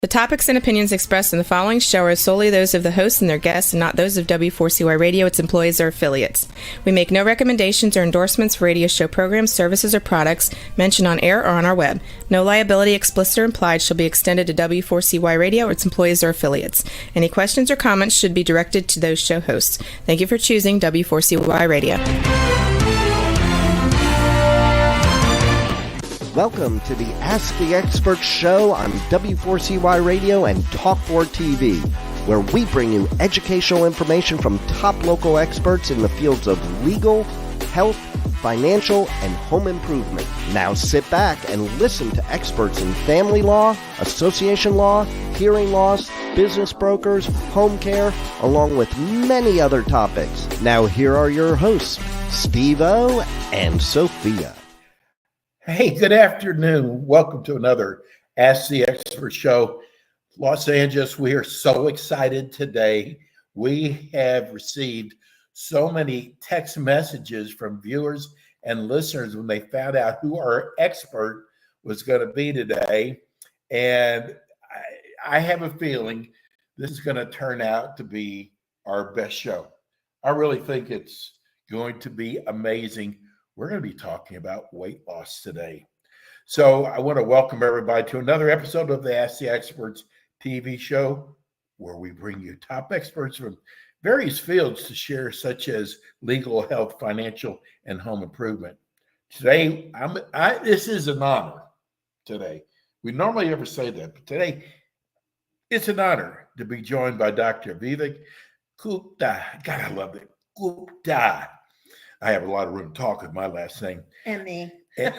topics and opinions expressed in the following show are solely those of the hosts and their guests and not those of W4CY Radio, its employees, or affiliates. We make no recommendations or endorsements for radio show programs, services, or products mentioned on air or on our web. No liability, explicit or implied, shall be extended to W4CY Radio or its employees or affiliates. Any questions or comments should be directed to those show hosts. Thank you for choosing W4CY Radio. Welcome to the Ask the Expert show on W4CY Radio and Talk4 TV, where we bring you educational information from top local experts in the fields of legal, health, financial, and home improvement. Now sit back and listen to experts in family law, association law, hearing loss, business brokers, home care, along with many other topics. Now here are your hosts, Steve-O and Sophia. Hey, good afternoon. Welcome to another Ask the Expert show. Los Angeles, we are so excited today. We have received so many text messages from viewers and listeners when they found out who our expert was going to be today. And I have a feeling this is going to turn out to be our best show. I really think it's going to be amazing. We're going to be talking about weight loss today. So I want to welcome everybody to another episode of the Ask the Experts TV show, where we bring you top experts from various fields to share, such as legal, health, financial, and home improvement. Today, this is an honor today. We normally never say that, but today it's an honor to be joined by Dr. Vivek Gupta. God, I love it. Gupta. I have a lot of room to talk with my last name. And me. And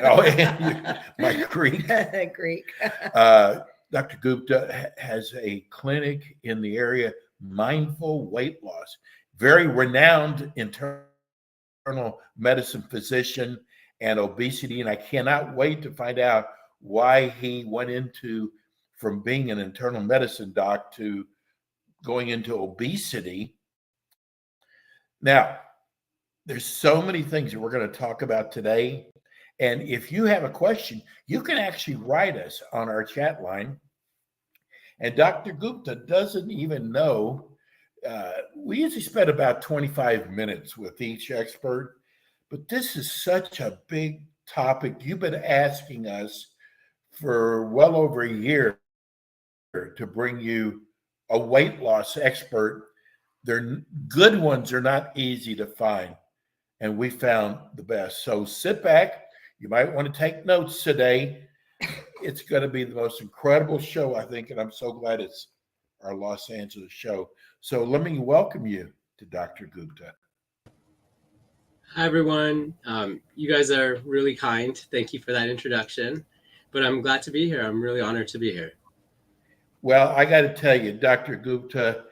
my Greek. Greek. Dr. Gupta has a clinic in the area, Mindful Weight Loss. Very renowned internal medicine physician and obesity. And I cannot wait to find out why he went from being an internal medicine doc to going into obesity. Now, there's so many things that we're going to talk about today. And if you have a question, you can actually write us on our chat line. And Dr. Gupta doesn't even know. We usually spend about 25 minutes with each expert, but this is such a big topic. You've been asking us for well over a year to bring you a weight loss expert. They're good ones are not easy to find. And we found the best. So sit back. You might want to take notes today. It's going to be the most incredible show, I think, and I'm so glad it's our Los Angeles show. So let me welcome you to Dr. Gupta. Hi, everyone. You guys are really kind. Thank you for that introduction. But I'm glad to be here. I'm really honored to be here. Well, I got to tell you, Dr. Gupta,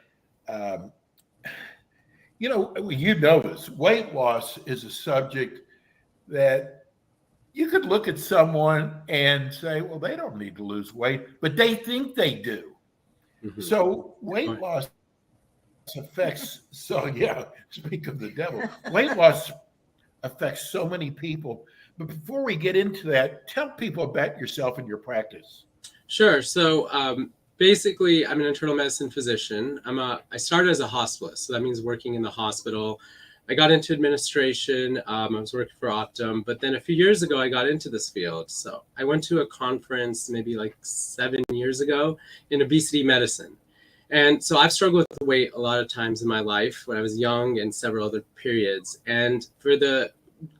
you know this. Weight loss is a subject that you could look at someone and say, well, they don't need to lose weight, but they think they do. Mm-hmm. So weight loss affects, speak of the devil. Weight loss affects so many people. But before we get into that, tell people about yourself and your practice. Sure. So basically, I'm an internal medicine physician. I started as a hospitalist, so that means working in the hospital. I got into administration. I was working for Optum, but then a few years ago, I got into this field. So I went to a conference maybe like 7 years ago in obesity medicine. And so I've struggled with weight a lot of times in my life when I was young and several other periods. And for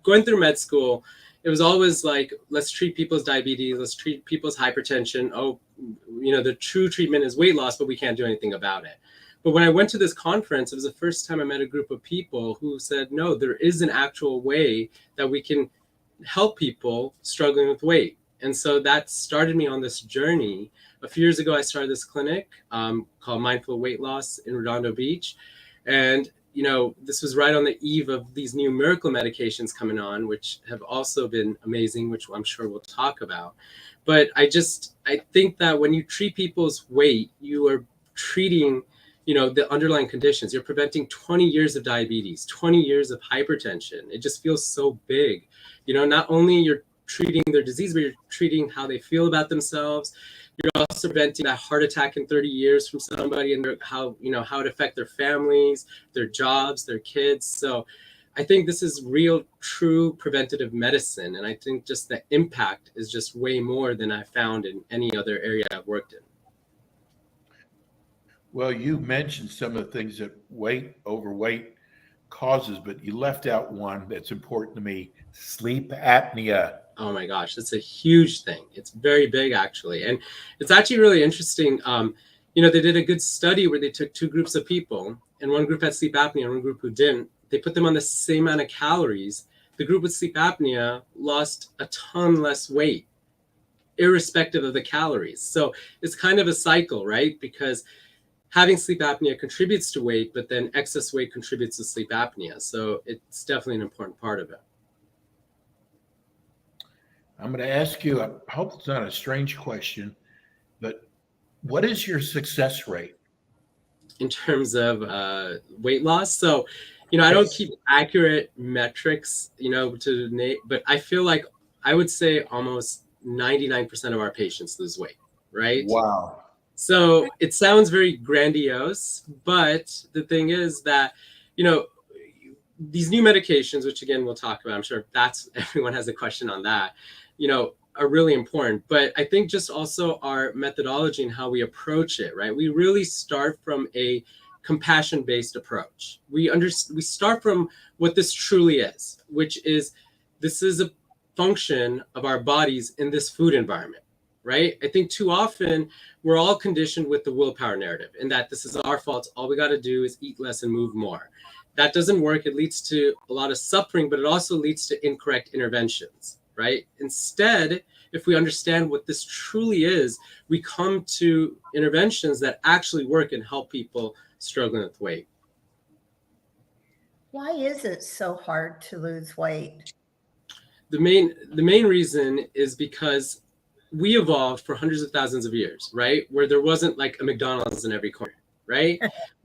going through med school, it was always like, let's treat people's diabetes, let's treat people's hypertension. Oh, the true treatment is weight loss, but we can't do anything about it. But when I went to this conference, it was the first time I met a group of people who said, no, there is an actual way that we can help people struggling with weight. And so that started me on this journey. A few years ago, I started this clinic called Mindful Weight Loss in Redondo Beach. And this was right on the eve of these new miracle medications coming on, which have also been amazing, which I'm sure we'll talk about. But I think that when you treat people's weight, you are treating, the underlying conditions. You're preventing 20 years of diabetes, 20 years of hypertension. It just feels so big. Not only you're treating their disease, but you're treating how they feel about themselves. You're also preventing that heart attack in 30 years from somebody, and how it affect their families, their jobs, their kids. So I think this is real, true preventative medicine. And I think just the impact is just way more than I found in any other area I've worked in. Well, you mentioned some of the things that overweight causes, but you left out one that's important to me: sleep apnea. Oh my gosh, that's a huge thing. It's very big, actually. And it's actually really interesting. They did a good study where they took two groups of people, and one group had sleep apnea and one group who didn't. They put them on the same amount of calories. The group with sleep apnea lost a ton less weight, irrespective of the calories. So it's kind of a cycle, right? Because having sleep apnea contributes to weight, but then excess weight contributes to sleep apnea. So it's definitely an important part of it. I'm going to ask you, I hope it's not a strange question, but what is your success rate? In terms of weight loss? So, I don't keep accurate metrics, but I feel like I would say almost 99% of our patients lose weight, right? Wow. So it sounds very grandiose, but the thing is that, these new medications, which again, we'll talk about, I'm sure everyone has a question on that, are really important. But I think just also our methodology and how we approach it, right? We really start from a compassion-based approach. We start from what this truly is, which is this is a function of our bodies in this food environment, right? I think too often we're all conditioned with the willpower narrative, and that this is our fault. All we got to do is eat less and move more. That doesn't work. It leads to a lot of suffering, but it also leads to incorrect interventions, right? Instead, if we understand what this truly is, we come to interventions that actually work and help people struggling with weight. Why is it so hard to lose weight? The main reason is because we evolved for hundreds of thousands of years, right? Where there wasn't like a McDonald's in every corner, right?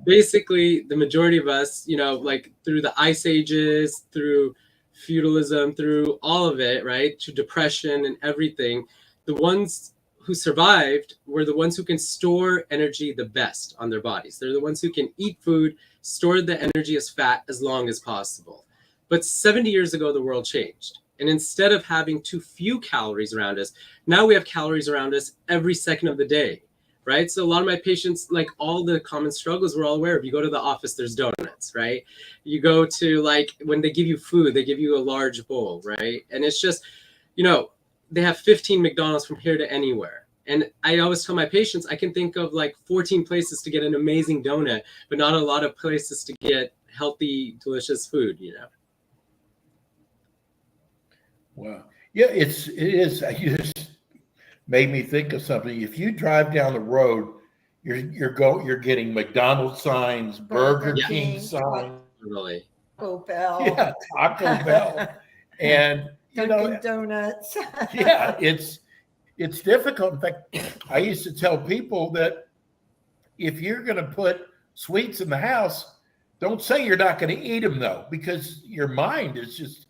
Basically, the majority of us, like through the ice ages, through feudalism, through all of it, right, to depression and everything, the ones who survived were the ones who can store energy the best on their bodies. They're the ones who can eat food, store the energy as fat as long as possible. But 70 years ago, the world changed. And instead of having too few calories around us, now we have calories around us every second of the day, right? So a lot of my patients, like all the common struggles we're all aware of. You go to the office, there's donuts, right? You go to when they give you food, they give you a large bowl, right? And it's just, they have 15 McDonald's from here to anywhere. And I always tell my patients, I can think of 14 places to get an amazing donut, but not a lot of places to get healthy, delicious food, Wow. Yeah, it is. You just made me think of something. If you drive down the road, you're getting McDonald's signs, Burger King signs, Really. Taco Bell. Yeah, Taco Bell, and Dunkin' Donuts. yeah, it's difficult. In fact, I used to tell people that if you're going to put sweets in the house, don't say you're not going to eat them though, because your mind is just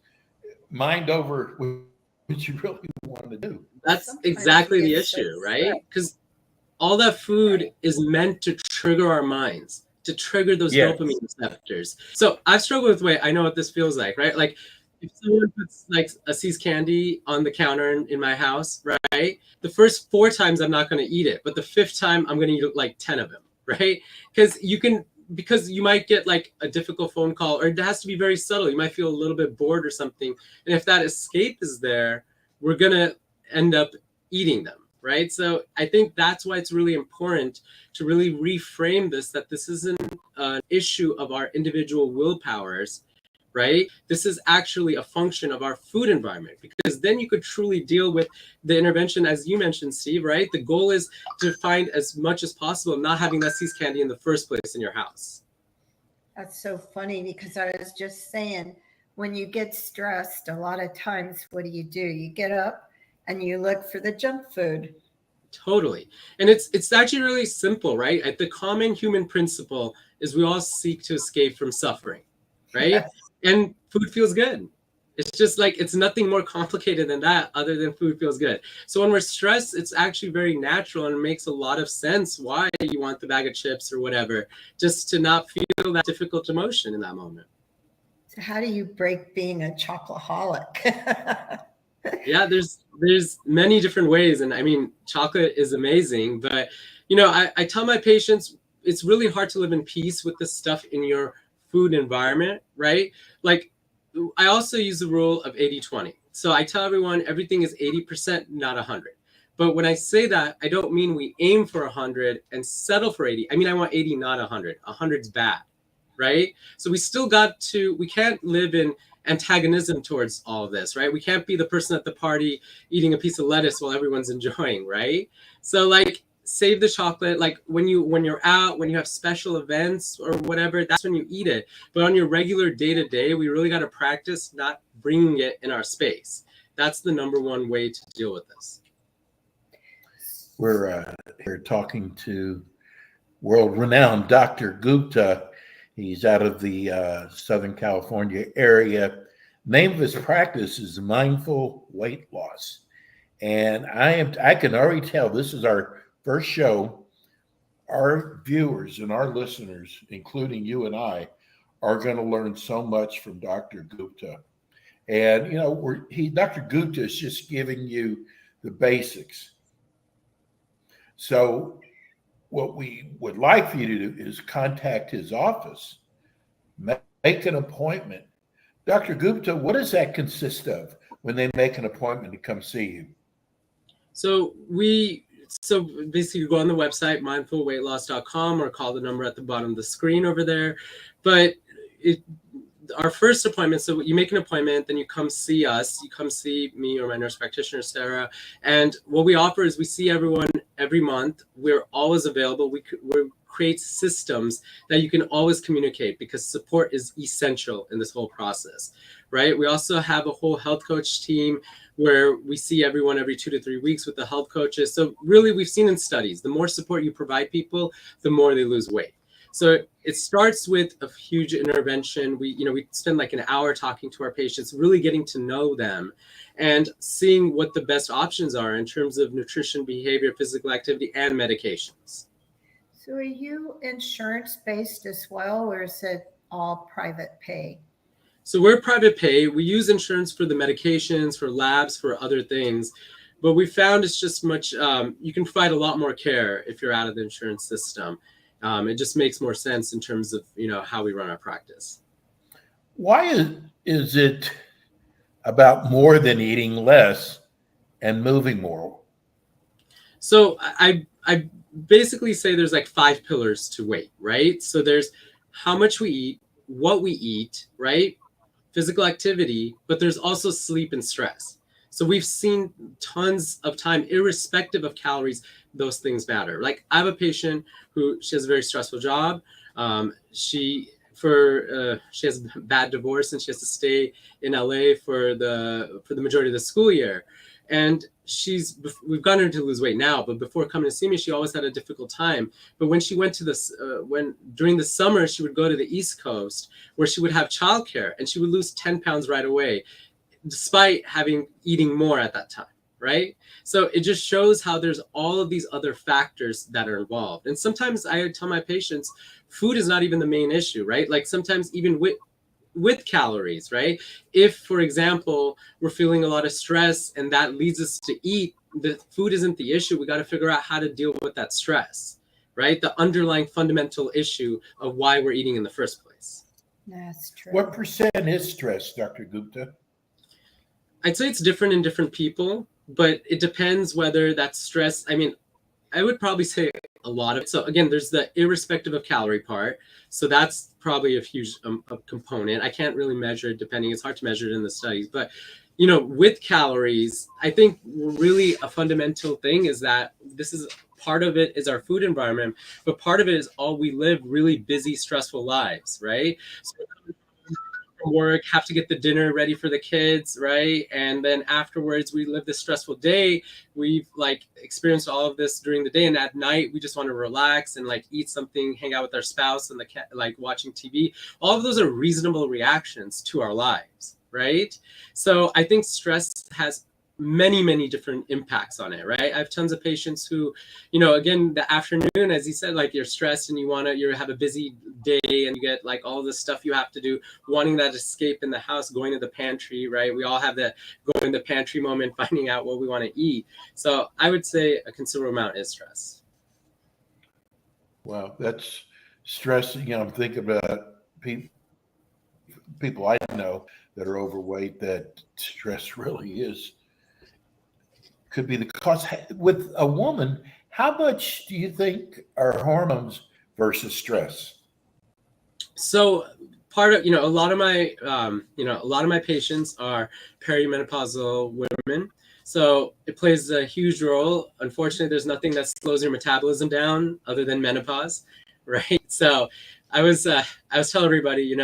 mind over what you really want to do. That's Sometimes exactly the it's so issue, right? Because all that food is meant to trigger our minds, to trigger those Yes. dopamine receptors. So I've struggled with weight. I know what this feels like, right? Like if someone puts a See's candy on the counter in my house, right? The first 4 times I'm not going to eat it, but the 5th time I'm going to eat 10 of them, right? Because you might get a difficult phone call, or it has to be very subtle. You might feel a little bit bored or something. And if that escape is there, we're going to end up eating them, right? So I think that's why it's really important to really reframe this, that this isn't an issue of our individual willpowers, right? This is actually a function of our food environment, because then you could truly deal with the intervention, as you mentioned, Steve, right? The goal is to find as much as possible not having that See's candy in the first place in your house. That's so funny, because I was just saying, when you get stressed, a lot of times, what do? You get up and you look for the junk food. Totally. And it's actually really simple, right? The common human principle is we all seek to escape from suffering, right? Yes. And food feels good. It's just like, it's nothing more complicated than that other than food feels good. So when we're stressed, it's actually very natural and it makes a lot of sense why you want the bag of chips or whatever, just to not feel that difficult emotion in that moment. So how do you break being a chocoholic? Yeah, there's many different ways. And I mean, chocolate is amazing, but you know, I tell my patients it's really hard to live in peace with this stuff in your food environment, right? Like, I also use the rule of 80-20. So I tell everyone everything is 80%, not 100. But when I say that, I don't mean we aim for 100 and settle for 80. I mean, I want 80, not 100. 100's bad, right? So we can't live in antagonism towards all of this, right? We can't be the person at the party eating a piece of lettuce while everyone's enjoying, right? So like, save the chocolate. Like when you're out, when you have special events or whatever, that's when you eat it. But on your regular day-to-day, we really got to practice not bringing it in our space. That's the number one way to deal with this. We're talking to world-renowned Dr. Gupta. He's out of the Southern California area. Name of his practice is Mindful Weight Loss. And I can already tell this is our first show. Our viewers and our listeners, including you and I, are going to learn so much from Dr. Gupta. And, you know, Dr. Gupta is just giving you the basics. So what we would like for you to do is contact his office, make an appointment. Dr. Gupta, what does that consist of when they make an appointment to come see you? So basically you go on the website, mindfulweightloss.com, or call the number at the bottom of the screen over there. But our first appointment, so you make an appointment, then you come see us, you come see me or my nurse practitioner, Sarah. And what we offer is we see everyone every month. We're always available. We create systems that you can always communicate, because support is essential in this whole process, right? We also have a whole health coach team where we see everyone every 2 to 3 weeks with the health coaches. So really, we've seen in studies, the more support you provide people, the more they lose weight. So it starts with a huge intervention. We spend like an hour talking to our patients, really getting to know them and seeing what the best options are in terms of nutrition, behavior, physical activity, and medications. So are you insurance-based as well, or is it all private pay? So we're private pay. We use insurance for the medications, for labs, for other things. But we found it's just much, you can provide a lot more care if you're out of the insurance system. It just makes more sense in terms of, how we run our practice. Why is it about more than eating less and moving more? So I basically say there's like 5 pillars to weight, right? So there's how much we eat, what we eat, right? Physical activity, but there's also sleep and stress. So we've seen tons of time, irrespective of calories, those things matter. Like I have a patient she has a very stressful job. She has a bad divorce and she has to stay in LA for the majority of the school year. And we've gotten her to lose weight now, but before coming to see me, she always had a difficult time. But when she went to during the summer, she would go to the East Coast where she would have childcare and she would lose 10 pounds right away, despite eating more at that time, right? So it just shows how there's all of these other factors that are involved. And sometimes I tell my patients, food is not even the main issue, right? Like sometimes even with calories, right? If, for example, we're feeling a lot of stress and that leads us to eat, the food isn't the issue. We got to figure out how to deal with that stress, right? The underlying fundamental issue of why we're eating in the first place. That's true. What percent is stress, Dr. Gupta? I'd say it's different in different people, but it depends whether that's stress. I mean, I would probably say a lot of it. So again, there's the irrespective of calorie part. So that's probably a huge component. I can't really measure it it's hard to measure it in the studies, but with calories, I think really a fundamental thing is that part of it is our food environment, but part of it is all we live really busy, stressful lives, right? So work, have to get the dinner ready for the kids, right? And then afterwards we live this stressful day. We've experienced all of this during the day, and at night we just want to relax and eat something, hang out with our spouse and watching TV. All of those are reasonable reactions to our lives, right? So I think stress has many different impacts on it, right? I have tons of patients who, again, the afternoon, as you said, like you're stressed and you have a busy day and you get like all the stuff you have to do, wanting that escape in the house, going to the pantry, right? We all have that going to the pantry moment, finding out what we want to eat. So I would say a considerable amount is stress. Well, that's stressing. I'm thinking about people I know that are overweight, that stress really could be the cause. With a woman, how much do you think are hormones versus stress? So part of, a lot of my patients are perimenopausal women. So it plays a huge role. Unfortunately, there's nothing that slows your metabolism down other than menopause, right? So I was telling everybody,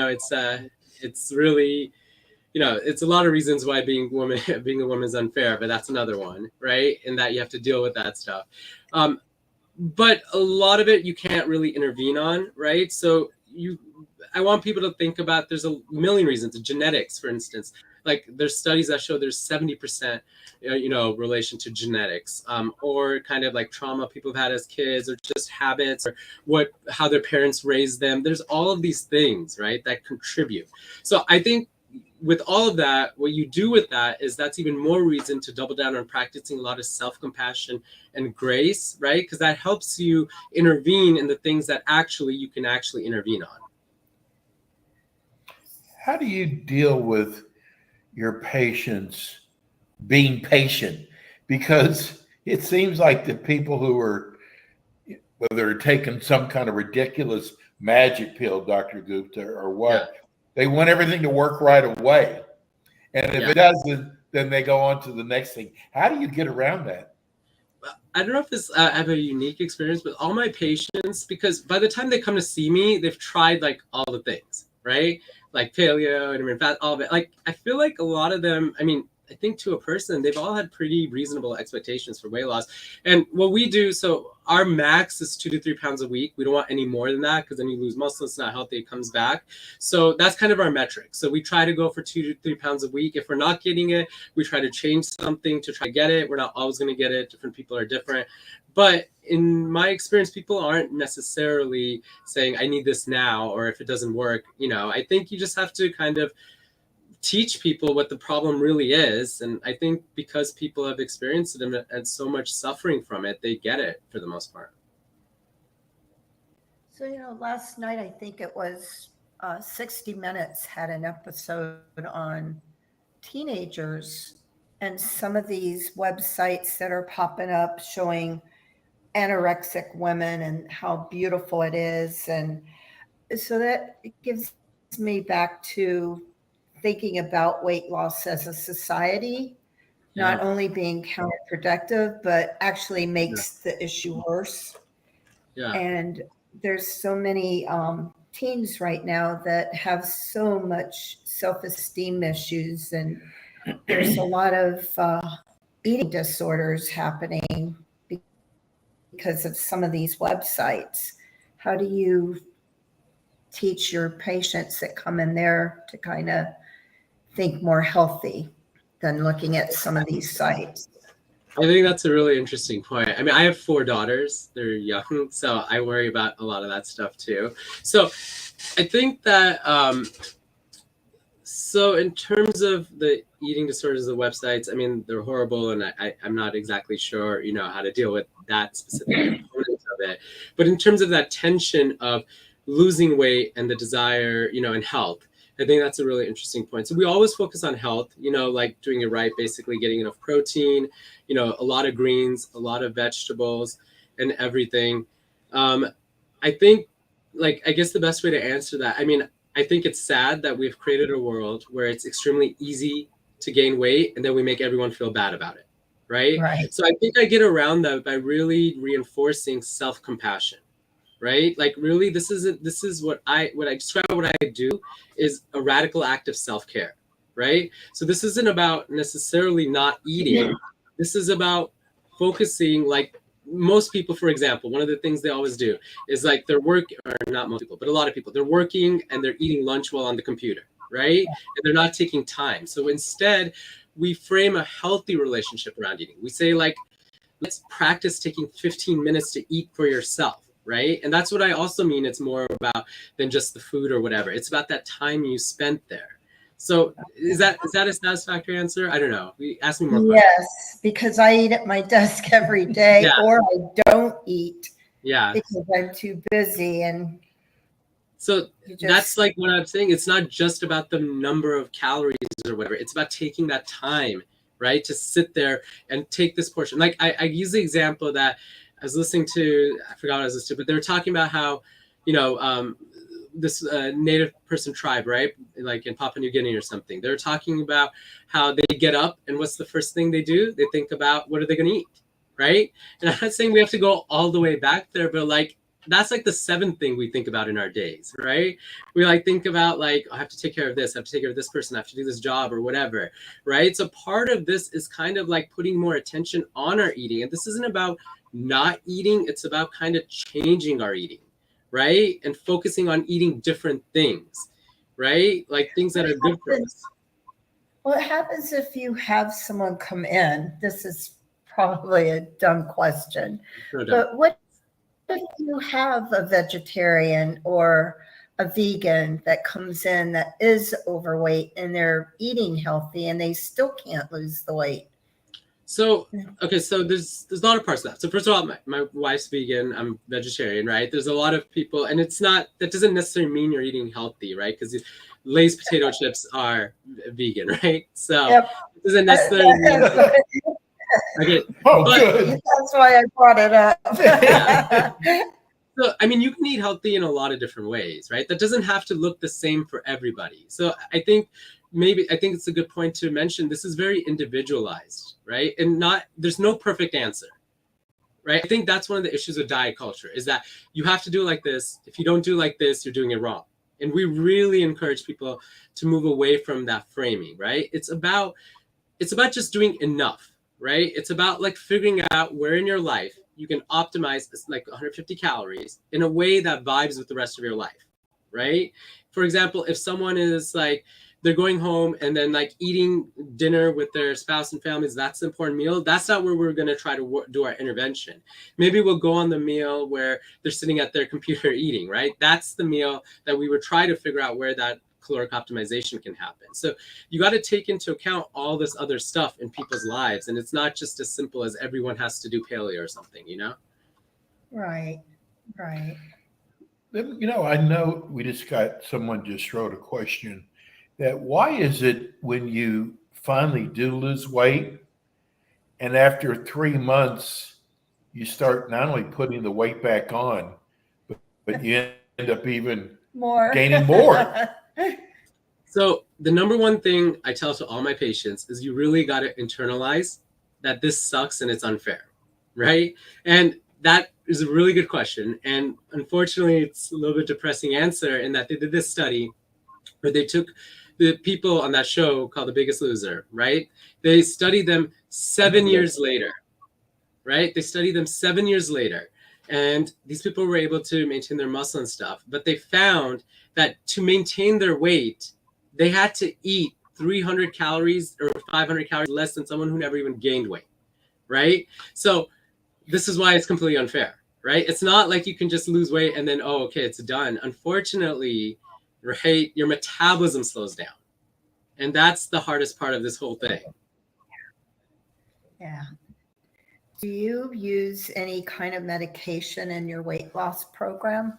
it's really, it's a lot of reasons why being a woman is unfair, but that's another one, right? And that you have to deal with that stuff. But a lot of it you can't really intervene on, right? So I want people to think about, there's a million reasons. Genetics, for instance, like there's studies that show there's 70%, relation to genetics, or kind of like trauma people have had as kids, or just habits, or how their parents raised them. There's all of these things, right, that contribute. So I think with all of that, what you do with that is that's even more reason to double down on practicing a lot of self-compassion and grace, right? Because that helps you intervene in the things that you can actually intervene on. How do you deal with your patients being patient? Because it seems like the people who are, whether they're taking some kind of ridiculous magic pill, Dr. Gupta, or what, they want everything to work right away. And if it doesn't, then they go on to the next thing. How do you get around that? I don't know if I have a unique experience, but all my patients, because by the time they come to see me, they've tried like all the things, right? Like paleo, intermittent fast, all of it. Like, I feel like a lot of them, I think to a person, they've all had pretty reasonable expectations for weight loss. And what we do, so our max is 2 to 3 pounds a week. We don't want any more than that, because then you lose muscle. It's not healthy. It comes back. So that's kind of our metric. So we try to go for 2 to 3 pounds a week. If we're not getting it, we try to change something to try to get it. We're not always going to get it. Different people are different. But in my experience, people aren't necessarily saying, I need this now, or if it doesn't work, I think you just have to kind of teach people what the problem really is. And I think because people have experienced it and so much suffering from it, they get it for the most part. So, last night, I think it was 60 Minutes had an episode on teenagers and some of these websites that are popping up showing anorexic women and how beautiful it is. And so that gives me back to thinking about weight loss as a society, not only being counterproductive, but actually makes the issue worse. Yeah. And there's so many teens right now that have so much self-esteem issues, and there's a lot of eating disorders happening because of some of these websites. How do you teach your patients that come in there to kind of think more healthy than looking at some of these sites? I think that's a really interesting point. I have 4 daughters. They're young, so I worry about a lot of that stuff too. So I think that, so in terms of the eating disorders, the websites, they're horrible, and I'm not exactly sure, how to deal with that specific component of it. But in terms of that tension of losing weight and the desire, and health, I think that's a really interesting point. So we always focus on health, like doing it right, basically getting enough protein, a lot of greens, a lot of vegetables, and everything. I think, I guess the best way to answer that, I think it's sad that we've created a world where it's extremely easy to gain weight, and then we make everyone feel bad about it, right? So I think I get around that by really reinforcing self-compassion. Right? Really, this is what I describe what I do is a radical act of self-care, right? So this isn't about necessarily not eating. This is about focusing, like most people, for example, one of the things they always do is they're working, or not most people, but a lot of people, they're working and they're eating lunch while on the computer, right? And they're not taking time. So instead, we frame a healthy relationship around eating. We say, like, let's practice taking 15 minutes to eat for yourself, right? And that's what I also mean. It's more about than just the food or whatever. It's about that time you spent there. So is that a satisfactory answer? I don't know. Ask me more questions. Yes, because I eat at my desk every day, Yeah. or I don't eat Yeah. because I'm too busy. And so you just, that's like what I'm saying. It's not just about the number of calories or whatever. It's about taking that time, right, to sit there and take this portion. Like I use the example that I was listening to, I forgot what I was listening to, but they were talking about how, this native person tribe, right? Like in Papua New Guinea or something. They're talking about how they get up and what's the first thing they do? They think about what are they going to eat, right? And I'm not saying we have to go all the way back there, but like that's like the seventh thing we think about in our days, right? We like think about like, I have to take care of this, I have to take care of this person, I have to do this job or whatever, right? So part of this is kind of like putting more attention on our eating. And this isn't about not eating, it's about kind of changing our eating, right? And focusing on eating different things, right? Like things that are good for us. what happens if you have someone come in? This is probably a dumb question, No doubt. but what if you have a vegetarian or a vegan that comes in that is overweight and they're eating healthy and they still can't lose the weight? So, okay, so there's a lot of parts of that. So first of all, my wife's vegan, I'm vegetarian, right? There's a lot of people, and it's not, that doesn't necessarily mean you're eating healthy, right? Because Lay's potato chips are vegan, right? So Yep. it doesn't necessarily mean, okay, Oh, but- good. That's why I brought it up. so, I mean, you can eat healthy in a lot of different ways, right? That doesn't have to look the same for everybody. So I think it's a good point to mention, this is very individualized, right? And there's no perfect answer, right? I think that's one of the issues with diet culture is that you have to do it like this. If you don't do it like this, you're doing it wrong. And we really encourage people to move away from that framing, right? It's about just doing enough, right? It's about like figuring out where in your life you can optimize like 150 calories in a way that vibes with the rest of your life, right? For example, if someone is like, they're going home and then like eating dinner with their spouse and families, that's the important meal. That's not where we're going to try to do our intervention. Maybe we'll go on the meal where they're sitting at their computer eating, right? That's the meal that we would try to figure out where that caloric optimization can happen. So you got to take into account all this other stuff in people's lives. And it's not just as simple as everyone has to do paleo or something, you know? Right. I know we someone just wrote a question that why is it when you finally do lose weight and after 3 months, you start not only putting the weight back on, but you end up even gaining more? So the number one thing I tell to all my patients is you really got to internalize that this sucks and it's unfair, right? And that is a really good question. And unfortunately, it's a little bit depressing answer in that they did this study where they took the people on that show called The Biggest Loser, right? They studied them 7 years later, right? They studied them 7 years later. And these people were able to maintain their muscle and stuff. But they found that to maintain their weight, they had to eat 300 calories or 500 calories less than someone who never even gained weight, right? So this is why it's completely unfair, right? It's not like you can just lose weight and then, oh, okay, it's done. Unfortunately, right, your metabolism slows down. And that's the hardest part of this whole thing. Yeah. Do you use any kind of medication in your weight loss program?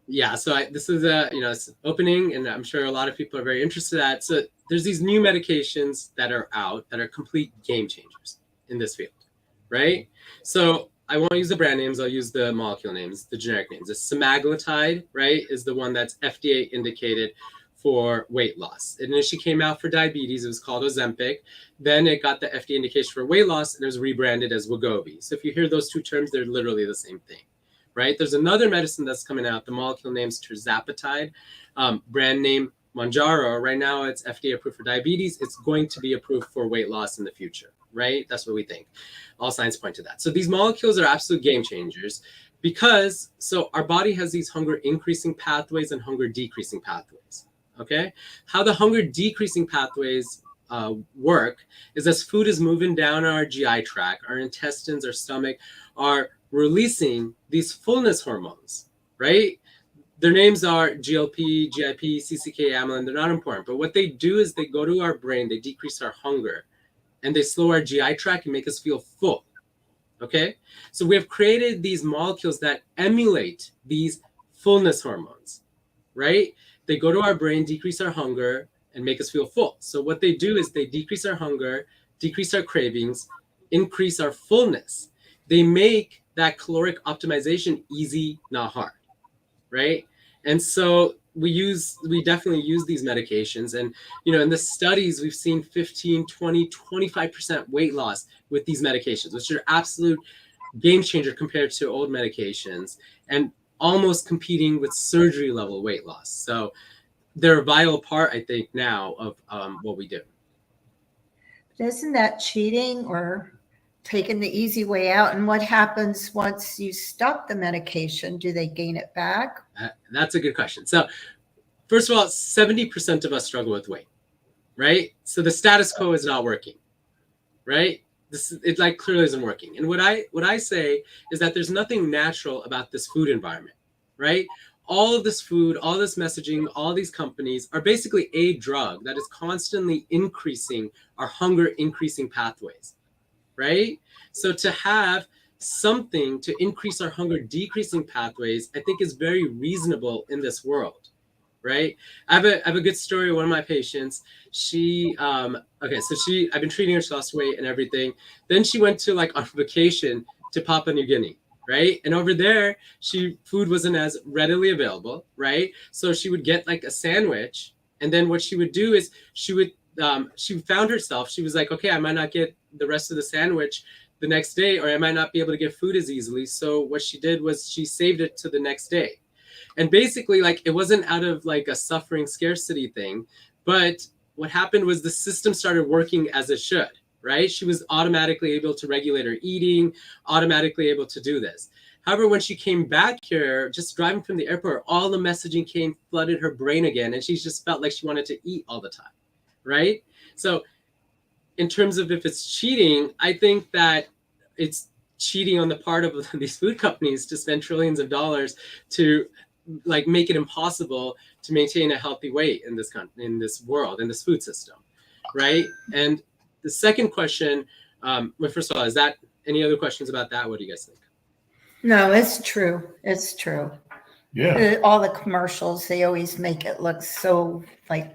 Yeah, so this is it's opening, and I'm sure a lot of people are very interested in that. So there's these new medications that are out that are complete game changers in this field, right? So I won't use the brand names, I'll use the molecule names, the generic names. The semaglutide, right, is the one that's FDA indicated for weight loss. It initially came out for diabetes, it was called Ozempic. Then it got the FDA indication for weight loss and it was rebranded as Wegovy. So if you hear those two terms, they're literally the same thing, right? There's another medicine that's coming out, the molecule name's tirzepatide, brand name Mounjaro. Right now it's FDA approved for diabetes. It's going to be approved for weight loss in the future, right? That's what we think. All signs point to that. So these molecules are absolute game changers because our body has these hunger increasing pathways and hunger decreasing pathways, Okay, how the hunger decreasing pathways work is as food is moving down our GI tract, our intestines, our stomach are releasing these fullness hormones, right? Their names are GLP, GIP, CCK, amylin. They're not important, but what they do is they go to our brain, they decrease our hunger, and they slow our GI tract and make us feel full. Okay, so we have created these molecules that emulate these fullness hormones, right? They go to our brain, decrease our hunger, and make us feel full. So what they do is they decrease our hunger, decrease our cravings, increase our fullness. They make that caloric optimization easy, not hard, right? And so we definitely use these medications. And, you know, in the studies, we've seen 15, 20, 25% weight loss with these medications, which are absolute game changer compared to old medications and almost competing with surgery level weight loss. So they're a vital part, I think, now of what we do. Isn't that cheating or taking the easy way out? And what happens once you stop the medication? Do they gain it back? That's a good question. So first of all, 70% of us struggle with weight, right? So the status quo is not working, right? It like clearly isn't working. And what I say is that there's nothing natural about this food environment, right? All of this food, all this messaging, all these companies are basically a drug that is constantly increasing our hunger increasing pathways, right? So to have something to increase our hunger decreasing pathways, I think is very reasonable in this world, right? I have a good story of one of my patients. I've been treating her, she lost weight and everything. Then she went to like on vacation to Papua New Guinea, right? And over there, food wasn't as readily available, right? So she would get like a sandwich, and then what she would do is she found herself, she was like, okay, I might not get the rest of the sandwich the next day, or I might not be able to get food as easily. So what she did was she saved it to the next day. And basically, like, it wasn't out of like a suffering scarcity thing, but what happened was the system started working as it should, right? She was automatically able to regulate her eating, automatically able to do this. However, when she came back here, just driving from the airport, all the messaging flooded her brain again, and she just felt like she wanted to eat all the time, right? So in terms of if it's cheating, I think that it's cheating on the part of these food companies to spend trillions of dollars to like make it impossible to maintain a healthy weight in this world, in this food system, right? And the second question, well, first of all, is that any other questions about that? What do you guys think? No, it's true. It's true. Yeah. All the commercials, they always make it look so like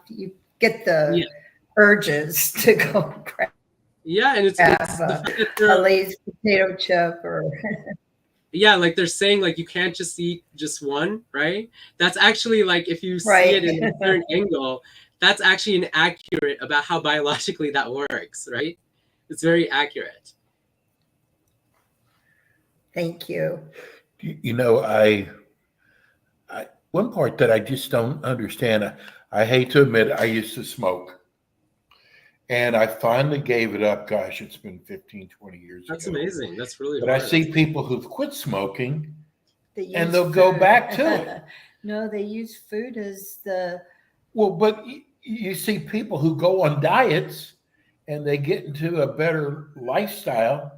you get the urges to go grab and it's a Lay's potato chip or like they're saying like you can't just eat just one, right? That's actually like if you see it in a certain angle, that's actually inaccurate about how biologically that works, right? It's very accurate. Thank you. You know, I one part that I just don't understand, I hate to admit I used to smoke. And I finally gave it up. Gosh, it's been 15, 20 years ago. That's amazing. That's really But hard. I see people who've quit smoking and they'll go back to it. No, they use food as the... Well, but you see people who go on diets and they get into a better lifestyle,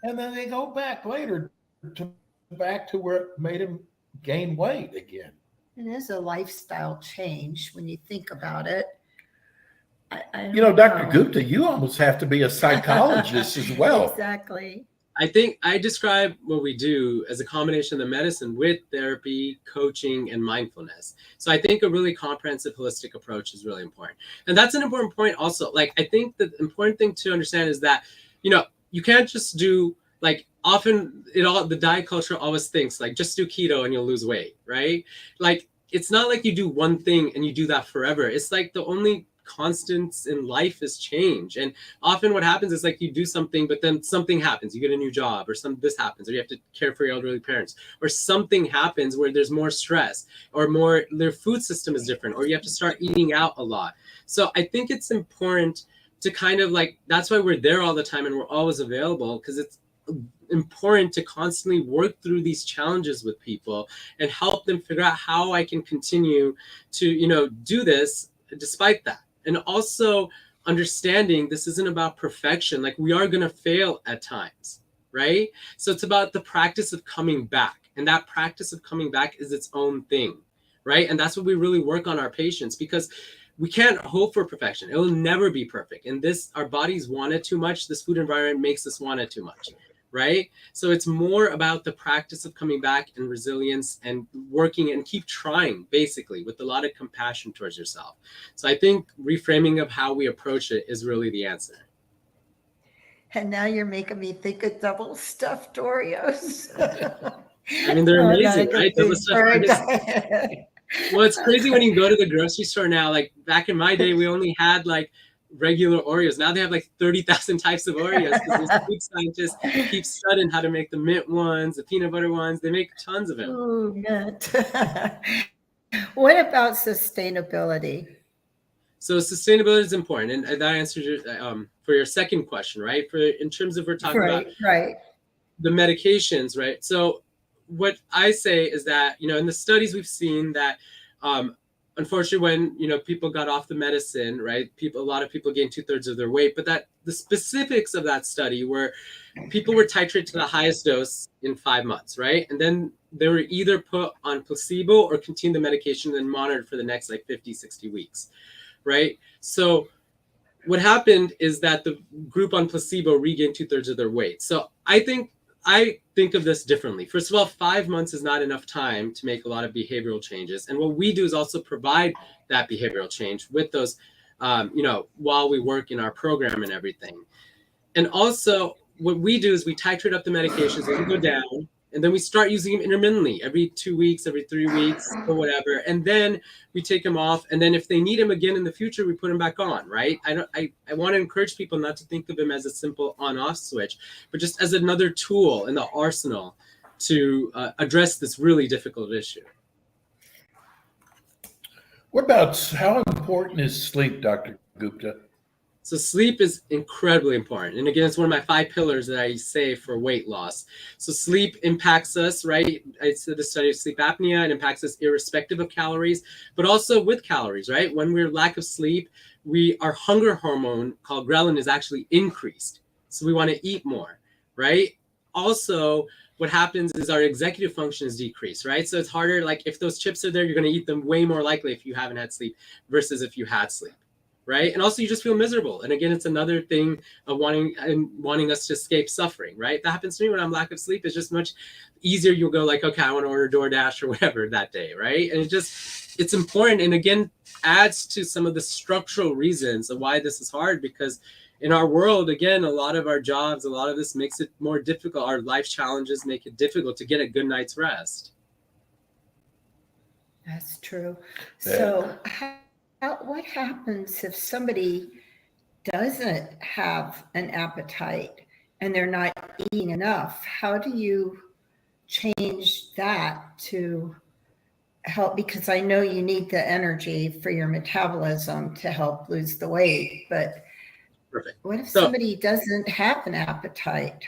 and then they go back later back to where it made them gain weight again. It is a lifestyle change when you think about it. I You know, Dr. Gupta, you almost have to be a psychologist as well. Exactly. I think I describe what we do as a combination of the medicine with therapy, coaching, and mindfulness. So I think a really comprehensive, holistic approach is really important. And that's an important point also. Like, I think the important thing to understand is that, you know, you can't just do, like, often the diet culture always thinks, like, just do keto and you'll lose weight, right? Like, it's not like you do one thing and you do that forever. It's like the only constants in life is change, and often what happens is like you do something, but then something happens, you get a new job, or this happens, or you have to care for your elderly parents, or something happens where there's more stress, or their food system is different, or you have to start eating out a lot. So I think it's important to kind of like, that's why we're there all the time and we're always available, because important to constantly work through these challenges with people and help them figure out how I can continue to, do this despite that. And also understanding this isn't about perfection. Like, we are going to fail at times, right? So it's about the practice of coming back. And that practice of coming back is its own thing, right? And that's what we really work on our patients, because we can't hope for perfection. It will never be perfect. And our bodies want it too much. This food environment makes us want it too much, right? So it's more about the practice of coming back and resilience and working and keep trying, basically, with a lot of compassion towards yourself. So I think reframing of how we approach it is really the answer. And now you're making me think of double stuffed Oreos. I mean, they're amazing, right? Double stuffed Oreos. Well, it's crazy when you go to the grocery store now. Like, back in my day, we only had like regular Oreos. Now they have like 30,000 types of Oreos, because these food scientists keep studying how to make the mint ones, the peanut butter ones. They make tons of them. Ooh, nut. What about sustainability? So sustainability is important, and that answers your, for your second question, right? In terms of, we're talking about the medications, right? So what I say is that, in the studies we've seen that, unfortunately, when, people got off the medicine, right, a lot of people gained 2/3 of their weight, but that the specifics of that study were people were titrated to the highest dose in 5 months, right? And then they were either put on placebo or continued the medication and monitored for the next like 50, 60 weeks, right? So what happened is that the group on placebo regained 2/3 of their weight. So I think of this differently. First of all, 5 months is not enough time to make a lot of behavioral changes. And what we do is also provide that behavioral change with those, while we work in our program and everything. And also what we do is we titrate up the medications as we go down, and then we start using them intermittently, every 2 weeks, every 3 weeks, or whatever. And then we take them off. And then if they need them again in the future, we put them back on, right? I want to encourage people not to think of them as a simple on-off switch, but just as another tool in the arsenal to address this really difficult issue. What about, how important is sleep, Dr. Gupta? So sleep is incredibly important. And again, it's one of my 5 pillars that I say for weight loss. So sleep impacts us, right? I said the study of sleep apnea, it impacts us irrespective of calories, but also with calories, right? When we're lack of sleep, our hunger hormone called ghrelin is actually increased. So we want to eat more, right? Also, what happens is our executive function is decreased, right? So it's harder, like if those chips are there, you're going to eat them way more likely if you haven't had sleep versus if you had sleep. Right. And also you just feel miserable. And again, it's another thing of wanting us to escape suffering. Right. That happens to me when I'm lack of sleep. It's just much easier. You'll go like, OK, I want to order DoorDash or whatever that day. Right. And it's important. And again, adds to some of the structural reasons of why this is hard, because in our world, again, a lot of our jobs, a lot of this makes it more difficult. Our life challenges make it difficult to get a good night's rest. That's true. So what happens if somebody doesn't have an appetite and they're not eating enough? How do you change that to help? Because I know you need the energy for your metabolism to help lose the weight, but what if somebody doesn't have an appetite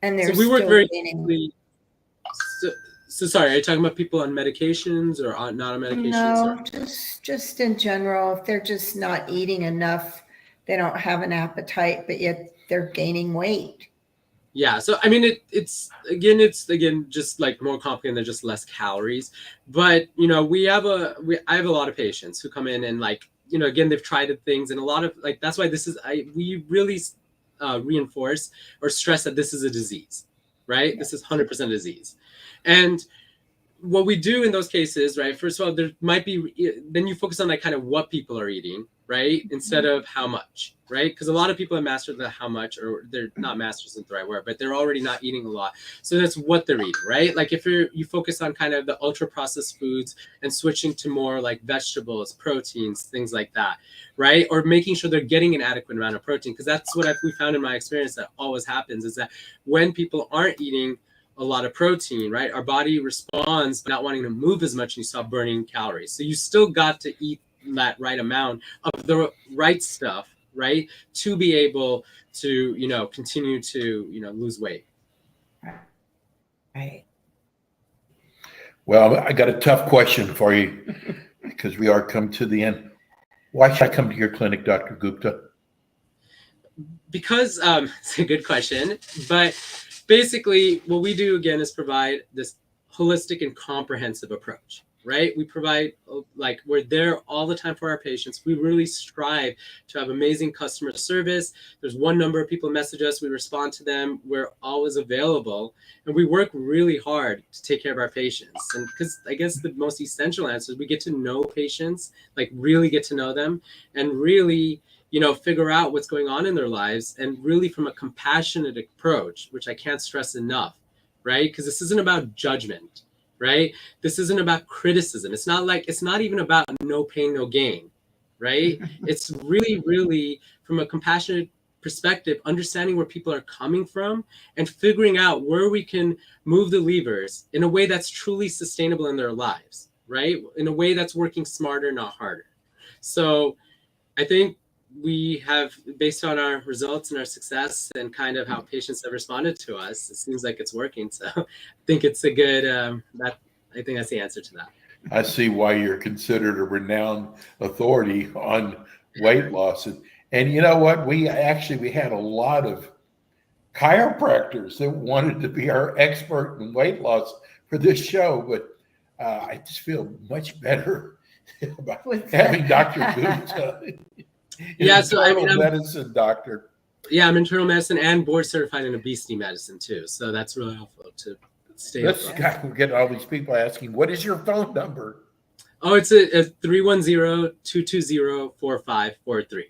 and they're we work still very gaining? So sorry, are you talking about people on medications or not on medications? No, just in general, if they're just not eating enough, they don't have an appetite, but yet they're gaining weight. Yeah, so I mean, it's again just like more complicated than just less calories. But I have a lot of patients who come in and again, they've tried things, and a lot of that's why we really reinforce or stress that this is a disease, right? This is 100% disease. And what we do in those cases, right, first of all, there might be, then you focus on kind of what people are eating, right, instead of how much, right? Because a lot of people have mastered the how much, or they're not masters isn't the right word, but they're already not eating a lot. So that's what they're eating, right? Like if you focus on kind of the ultra processed foods and switching to more like vegetables, proteins, things like that, right? Or making sure they're getting an adequate amount of protein, because that's what we found in my experience that always happens is that when people aren't eating a lot of protein, right, our body responds by not wanting to move as much and you stop burning calories. So you still got to eat that right amount of the right stuff, right, to be able to, continue to, lose weight. Right. Well, I got a tough question for you because we are come to the end. Why should I come to your clinic, Dr. Gupta? Because it's a good question, but basically what we do again is provide this holistic and comprehensive approach, right? We provide, like, we're there all the time for our patients. We really strive to have amazing customer service. There's one number of people message us, we respond to them, we're always available, and we work really hard to take care of our patients. And because I guess the most essential answer is we get to know patients, like really get to know them, and really, you know, figure out what's going on in their lives, and really from a compassionate approach, which I can't stress enough, right? Because this isn't about judgment, right? This isn't about criticism. It's not even about no pain, no gain, right? It's really, really from a compassionate perspective, understanding where people are coming from and figuring out where we can move the levers in a way that's truly sustainable in their lives, right? In a way that's working smarter, not harder. So I think we have, based on our results and our success and kind of how patients have responded to us, it seems like it's working. So I think it's a good, I think that's the answer to that. I see why you're considered a renowned authority on weight loss. And you know what? We had a lot of chiropractors that wanted to be our expert in weight loss for this show, but I just feel much better about having Dr. Gupta. Yeah, so I mean, medicine doctor. Yeah, I'm internal medicine and board certified in obesity medicine too. So that's really helpful to stay. Let's get all these people asking, what is your phone number? Oh, it's a 310-220-4543.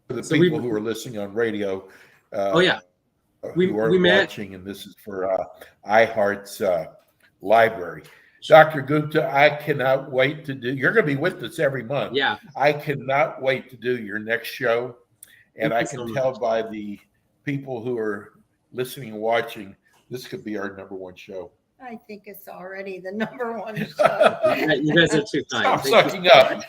For the people who are listening on radio. Oh yeah, we are watching, and this is for iHeart's library. Dr. Gupta, I cannot wait to do. You're going to be with us every month. Yeah. I cannot wait to do your next show, and I can tell by the people who are listening and watching, this could be our #1 show. I think it's already the #1 show. You guys are too kind. Stop sucking up.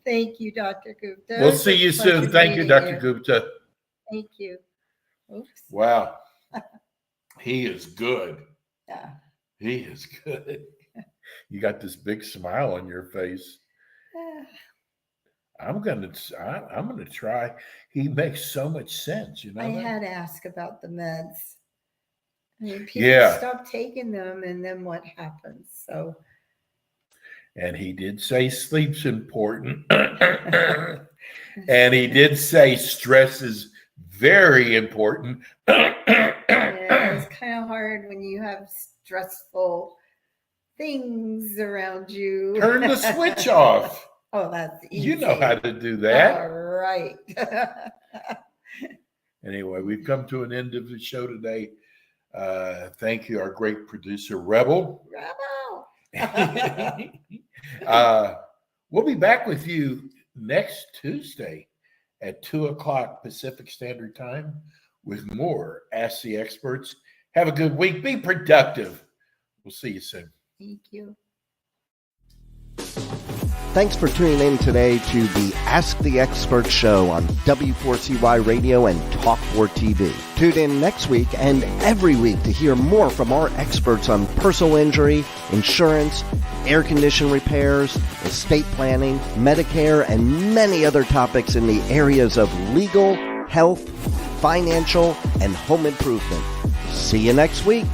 Thank you, Dr. Gupta. We'll see you soon. Thank you, Dr. Gupta. Thank you. Oops. Wow. He is good. Yeah. He is good. You got this big smile on your face. I'm gonna try. He makes so much sense, you know. I had to ask about the meds. I mean, people stop taking them, and then what happens? So. And he did say sleep's important, and he did say stress is very important. Yeah, it's kind of hard when you have stressful things around you. Turn the switch off. Oh, that's easy. You know how to do that. All right. Anyway, we've come to an end of the show today. Thank you, our great producer, Rebel. We'll be back with you next Tuesday at 2:00 Pacific Standard Time with more Ask the Experts. Have a good week. Be productive. We'll see you soon. Thank you. Thanks for tuning in today to the Ask the Expert show on W4CY Radio and Talk4 TV. Tune in next week and every week to hear more from our experts on personal injury, insurance, air condition repairs, estate planning, Medicare, and many other topics in the areas of legal, health, financial, and home improvement. See you next week.